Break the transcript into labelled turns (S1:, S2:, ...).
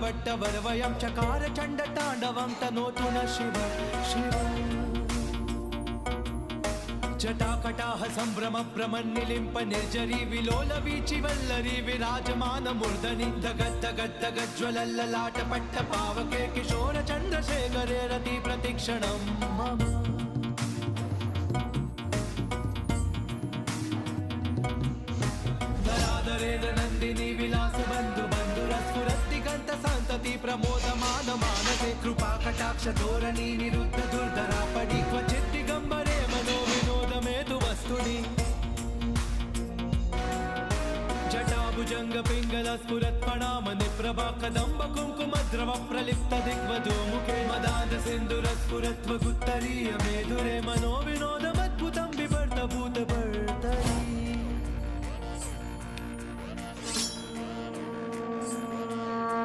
S1: वरवयं चकार चण्डताण्डवं तनोतु न शिव शिव जटाकटाह सम्भ्रम प्रमन्निलिम्प निर्जरी विलोल वीचि वल्लरी विराजमान मूर्धनि धगद्धगद्धगज्ज्वलल्ललाट पट्ट पावके किशोर चन्द्रशेखरे रति प्रतिक्षणं मम नरादरेण नन्दिनी विलास बन्धु बन्धुरस्फुरद्दिगन्त सन्तति प्रमोदमान मानसे कृपा कटाक्ष धोरणी निरुद्ध दुर्धरा पडि क्वचित् दिगम्बरे मनो विनोदमेतु वस्तुनि जटाभुजंग पिंगल स्फुरत्पणाम निप्रभा कदम्ब कुंकुम द्रव प्रलिप्त दिग्वधूमुखे मदाद सिंधुर स्फुरत्व गुत्तरीय मेधुरे मनो विनोदमद्भुतं बिभर्त भूतभर